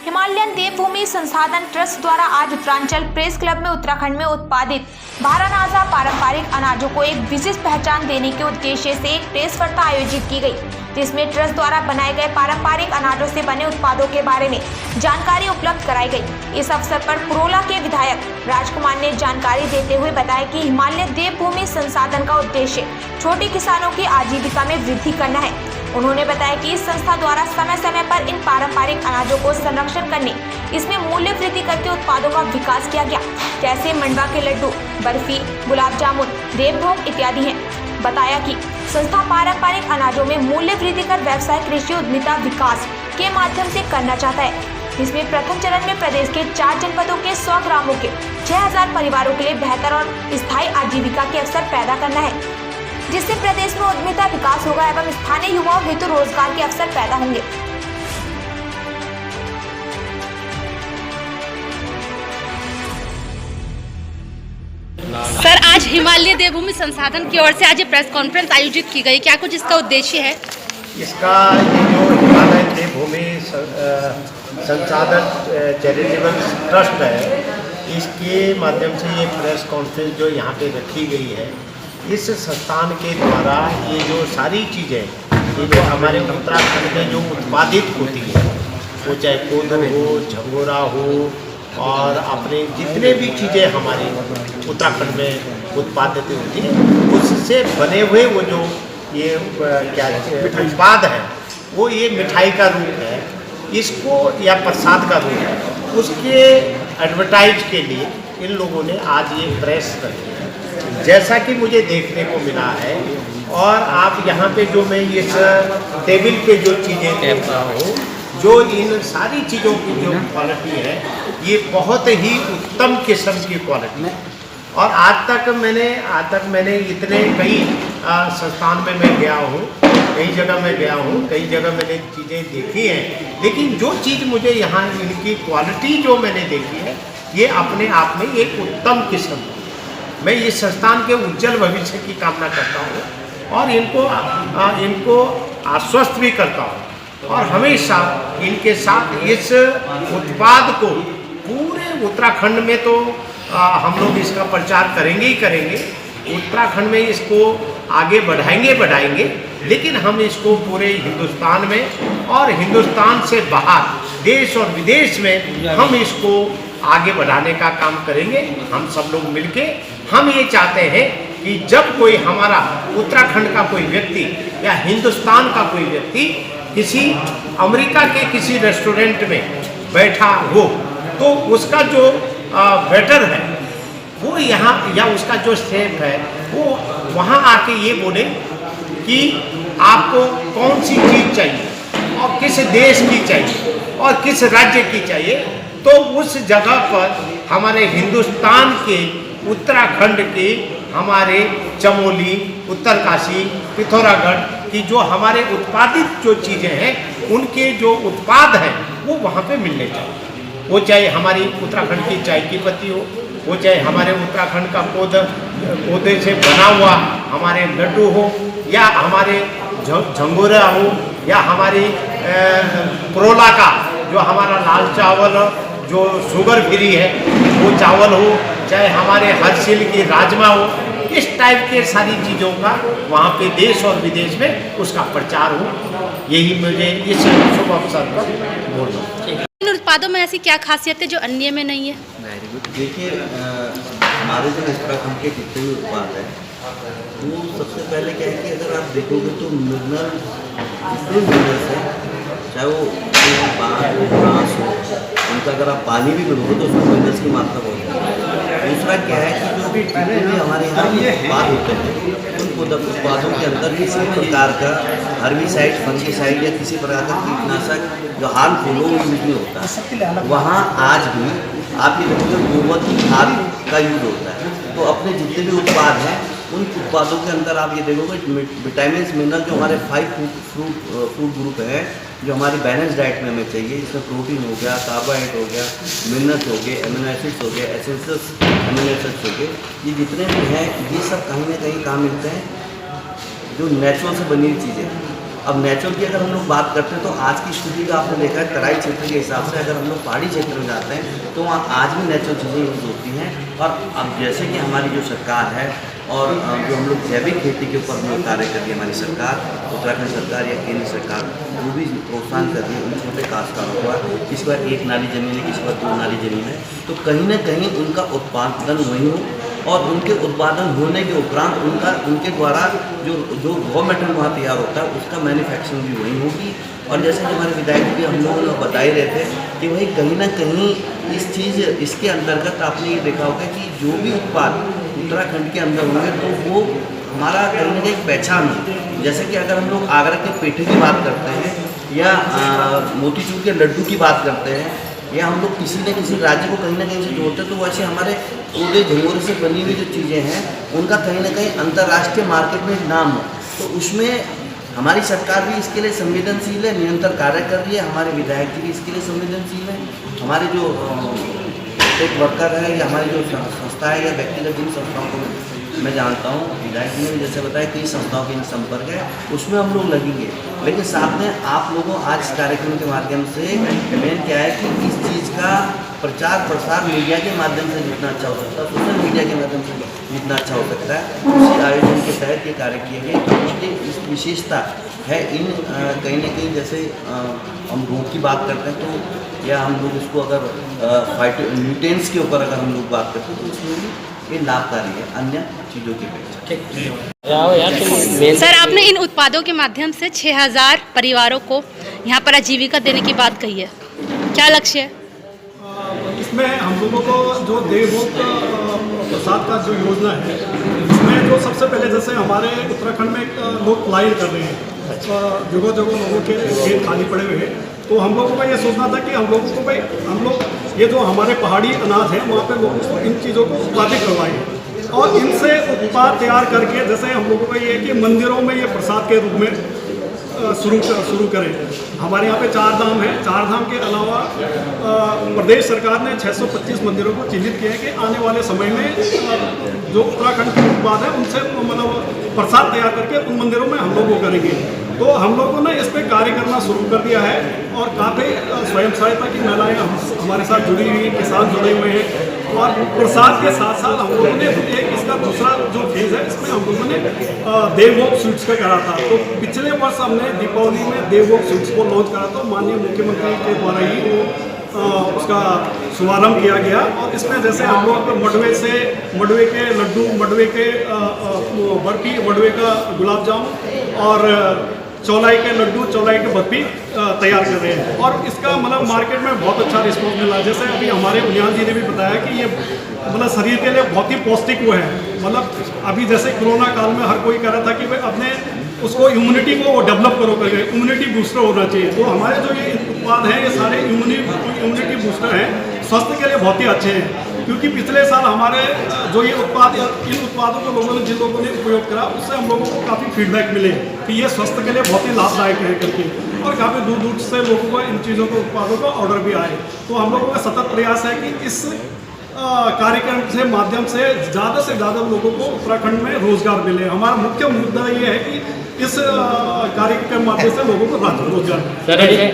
Himalayan देवभूमि संसाधन trust द्वारा आज उत्तरांचल प्रेस क्लब में उत्तराखंड में उत्पादित बारानाजा पारंपरिक अनाजों को एक विशिष्ट पहचान देने के उद्देश्य से एक प्रेस वार्ता आयोजित की गई, जिसमें ट्रस्ट द्वारा बनाए गए पारंपरिक अनाजों से बने उत्पादों के बारे में जानकारी उपलब्ध कराई गई। इस अवसर पर पुरोला के विधायक राजकुमार ने जानकारी देते हुए बताया कि हिमालय देवभूमि संसाधन का उद्देश्य छोटे किसानों की आजीविका में वृद्धि करना है। उन्होंने बताया कि इस संस्था द्वारा समय समय पर इन पारंपरिक अनाजों को संरक्षण करने, इसमें मूल्य वृद्धि करके उत्पादों का विकास किया गया, जैसे मंडवा के लड्डू, बर्फी, गुलाब जामुन, देवभोग इत्यादि हैं। बताया कि संस्था पारंपरिक अनाजों में मूल्य वृद्धि कर व्यवसाय कृषि उद्यमिता विकास के माध्यम से करना चाहता है, जिसमें प्रथम चरण में प्रदेश के 4 जनपदों के 100 ग्रामों के 6000 परिवारों के लिए बेहतर और स्थायी आजीविका के अवसर पैदा करना है, जिससे प्रदेश में उद्यमिता विकास होगा एवं स्थानीय युवाओं हेतु रोजगार के अवसर पैदा होंगे। सर, आज हिमालय देवभूमि संसाधन की ओर से आज ये प्रेस कॉन्फ्रेंस आयोजित की गई, क्या कुछ इसका उद्देश्य है? इसका ये जो हिमालय देवभूमि संसाधन चैरिटेबल ट्रस्ट है, इसके माध्यम से ये प्रेस कॉन्फ्रेंस जो यहाँ पे रखी गई है, इस संस्थान के द्वारा ये जो सारी चीज़ें ये जो हमारे उत्तराखंड में जो उत्पादित होती है, वो चाहे कोदर हो, झंगोरा हो और अपने जितने भी चीज़ें हमारी उत्तराखंड में उत्पादित होती है, उससे बने हुए वो जो ये क्या उत्पाद है, वो ये मिठाई का रूप है, इसको या प्रसाद का रूप है, उसके एडवर्टाइज के लिए इन लोगों ने आज ये प्रेस रखी है, जैसा कि मुझे देखने को मिला है। और आप यहाँ पे जो मैं इस टेबल पे जो चीज़ें देख रहा हूँ, जो इन सारी चीज़ों की जो क्वालिटी है, ये बहुत ही उत्तम किस्म की क्वालिटी है। और आज तक मैंने इतने कई संस्थान में मैं गया हूँ, कई जगह मैं गया हूँ, कई जगह मैंने चीज़ें देखी हैं, लेकिन जो चीज़ मुझे यहाँ इनकी क्वालिटी जो मैंने देखी है, ये अपने आप में एक उत्तम किस्म है। मैं इस संस्थान के उज्जवल भविष्य की कामना करता हूँ और इनको आश्वस्त भी करता हूँ और हमेशा इनके साथ इस उत्पाद को पूरे उत्तराखंड में तो हम लोग इसका प्रचार करेंगे ही करेंगे, उत्तराखंड में इसको आगे बढ़ाएंगे, लेकिन हम इसको पूरे हिंदुस्तान में और हिंदुस्तान से बाहर देश और विदेश में हम इसको आगे बढ़ाने का काम करेंगे। हम सब लोग मिलके हम ये चाहते हैं कि जब कोई हमारा उत्तराखंड का कोई व्यक्ति या हिंदुस्तान का कोई व्यक्ति किसी अमेरिका के किसी रेस्टोरेंट में बैठा हो, तो उसका जो वेटर है वो यहाँ या उसका जो शेफ है वो वहाँ आके ये बोले कि आपको कौन सी चीज़ चाहिए और किस देश की चाहिए और किस राज्य की चाहिए, तो उस जगह पर हमारे हिंदुस्तान के उत्तराखंड के हमारे चमोली, उत्तरकाशी, पिथौरागढ़ की जो हमारे उत्पादित जो चीज़ें हैं, उनके जो उत्पाद हैं वो वहाँ पे मिलने चाहिए। वो चाहे हमारी उत्तराखंड की चाय की पत्ती हो, वो चाहे हमारे उत्तराखंड का पौधे से बना हुआ हमारे लड्डू हो, या हमारे झंगोरा हो, या हमारी पुरोला का जो हमारा लाल चावल जो शुगर फ्री है वो चावल हो, चाहे हमारे हरसिल की राजमा हो, इस टाइप के सारी चीज़ों का वहाँ पे देश और विदेश में उसका प्रचार हो, यही मुझे इस शुभ अवसर पर बोलना। इन उत्पादों में ऐसी क्या खासियत है जो अन्य में नहीं है? Very good. देखिए, हमारे जो उत्तराखंड के जितने भी उत्पाद हैं, वो सबसे पहले क्या है कि अगर आप देखोगे तो मिनरल जितने मिनरल्स हैं, चाहे वो घास हो, उनका अगर आप पानी भी मिलोगे तो उसमें मिनरल्स की मात्रा बहुत है। दूसरा क्या है कि जो जितने भी हमारे यहाँ उत्पाद होते हैं, उन उत्पादों के अंदर किसी प्रकार का हर्बिसाइड, फंगिसाइड या किसी प्रकार का कीटनाशक जो हार्मफुल हो यूज नहीं होता। वहाँ आज भी आप ये देखोगे गोबर की खाद का यूज होता है। तो अपने जितने भी उत्पाद हैं, उन उत्पादों के अंदर आप ये देखोगे विटामिन, मिनरल जो हमारे 5 फ्रूट ग्रुप हैं, जो हमारी बैलेंस डाइट में हमें चाहिए, जिसमें प्रोटीन हो गया, कार्बोहाइड्रेट हो गया, मिनरल्स हो गए, अमीनो एसिड्स हो गए, एसेंशियल अमीनो एसिड्स हो गए, ये जितने भी हैं, ये सब कहीं ना कहीं कहाँ मिलते हैं? जो नेचुरल से बनी हुई चीज़ें, अब नेचुरल की अगर हम लोग बात करते हैं तो आज की स्थिति का आपने देखा है, तराई क्षेत्र के हिसाब से अगर हम लोग पहाड़ी क्षेत्र में जाते हैं तो वहाँ आज भी नेचुरल चीज़ें यूज़ होती हैं। और अब जैसे कि हमारी जो सरकार है और जो हम लोग जैविक खेती के ऊपर हम लोग कार्य कर रही है हमारी सरकार, उत्तराखंड सरकार या केंद्र सरकार, वो भी प्रोत्साहन कर रही है उन छोटे काश्तकारों को। किसी पर 1 नाली ज़मीन है, किसी पर 2 नाली ज़मीन है, तो कहीं ना कहीं उनका उत्पादन वही हो और उनके उत्पादन होने के उपरांत उनके द्वारा जो रॉ मटेरियल वहाँ तैयार होता है उसका मैन्युफैक्चरिंग भी वही होगी। और जैसे कि हमारे विधायक भी हम लोगों ने बता ही रहे थे कि भाई कहीं ना कहीं इसके अंतर्गत आपने ये देखा होगा कि जो भी उत्पाद उत्तराखंड के अंदर होंगे तो वो हमारा कहीं ना कहीं पहचान है। जैसे कि अगर हम लोग आगरा के पेठे की बात करते हैं या मोतीचूर के लड्डू की बात करते हैं या हम लोग किसी न किसी राज्य को कहीं ना कहीं से जोड़ते हैं, तो वैसे हमारे ओदे झंगोरे से बनी हुई जो चीज़ें हैं उनका कहीं ना कहीं अंतर्राष्ट्रीय मार्केट में नाम है। तो उसमें हमारी सरकार भी इसके लिए संवेदनशील है, निरंतर कार्य कर रही है। हमारे विधायक जी भी इसके लिए संवेदनशील है। हमारे जो एक वर्कर है या हमारी जो संस्था है या व्यक्तिगत जिन संस्थाओं को मैं जानता हूँ, विधायक जी ने भी जैसे बताया कई संस्थाओं के संपर्क है, उसमें हम लोग लगेंगे। लेकिन साथ में आप लोगों आज इस कार्यक्रम के माध्यम से मेन क्या है कि इस चीज़ का प्रचार प्रसार मीडिया के माध्यम से जितना अच्छा हो सकता है, सोशल मीडिया के माध्यम से जितना अच्छा हो सकता है, उसी आयोजन के तहत ये कार्य किए गए। तो इसलिए इस विशेषता है इन कहीं ना कहीं जैसे हम रोग की बात करते हैं तो या हम लोग इसको अगर न्यूट्रिएंट्स के ऊपर अगर हम लोग बात करते हैं तो उसमें भी ये लाभकारी है अन्य चीज़ों की अपेक्षा। सर, आपने इन उत्पादों के माध्यम से 6000 परिवारों को यहाँ पर आजीविका देने की बात कही है, क्या लक्ष्य है? इसमें हम लोगों को जो देवभोग प्रसाद का जो योजना है, इसमें जो सबसे पहले जैसे हमारे उत्तराखंड में लोग पलायन कर रहे हैं, जगह जगह लोगों के खेत खाली पड़े हुए हैं, तो हम लोगों का ये सोचना था कि हम लोगों को भाई हम लोग ये जो हमारे पहाड़ी अनाज है वहाँ पे लोगों को इन चीज़ों को उत्पादित करवाएं और इनसे उत्पाद तैयार करके जैसे हम लोगों का ये है कि मंदिरों में ये प्रसाद के रूप में शुरू करें। हमारे यहाँ पे 4 धाम है, 4 धाम के अलावा प्रदेश सरकार ने 625 मंदिरों को चिन्हित किया है कि आने वाले समय में जो उत्तराखंड के उत्पाद है उनसे मतलब प्रसाद तैयार करके उन मंदिरों में हम लोग वो करेंगे। तो हम लोगों ने इस पर कार्य करना शुरू कर दिया है और काफ़ी स्वयं सहायता की महिलाएं हमारे साथ जुड़ी हुई, किसान जुड़े हुए हैं। और प्रसाद के साथ साथ हम लोगों ने एक इसका दूसरा जो फेज है इसमें हम लोगों ने देवभोग स्वीट्स का करा था। तो पिछले वर्ष हमने दीपावली में देवभोग स्वीट्स को लॉन्च करा था, माननीय मुख्यमंत्री के द्वारा ही वो उसका शुभारंभ किया गया। और इसमें जैसे हम लोग मडवे के लड्डू, मडवे के बर्फी, मडवे का गुलाब जामुन और चौलाई के लड्डू, चौलाई के बर्फी तैयार कर रहे हैं। और इसका मतलब मार्केट में बहुत अच्छा रिस्पॉन्स मिला। जैसे अभी हमारे उनियाल जी ने भी बताया कि ये मतलब शरीर के लिए बहुत ही पौष्टिक वो है। मतलब अभी जैसे कोरोना काल में हर कोई कह रहा था कि भाई अपने उसको इम्यूनिटी को डेवलप करो करके, इम्यूनिटी बूस्टर होना चाहिए। तो हमारे जो ये उत्पाद हैं ये सारे इम्यूनिटी बूस्टर हैं, स्वास्थ्य के लिए बहुत ही अच्छे हैं। क्योंकि पिछले साल हमारे जो ये उत्पाद इन उत्पादों को लोगों ने जिन लोगों ने उपयोग करा उससे हम लोगों को काफ़ी फीडबैक मिले कि ये स्वास्थ्य के लिए बहुत ही लाभदायक है करके। और काफ़ी दूर दूर से लोगों को इन चीज़ों को उत्पादों का ऑर्डर भी आए। तो हम लोगों का सतत प्रयास है कि इस कार्यक्रम से माध्यम से ज़्यादा लोगों को उत्तराखंड में रोजगार मिले। हमारा मुख्य मुद्दा ये है कि इस कार्यक्रम के माध्यम से लोगों को रोजगार मिले।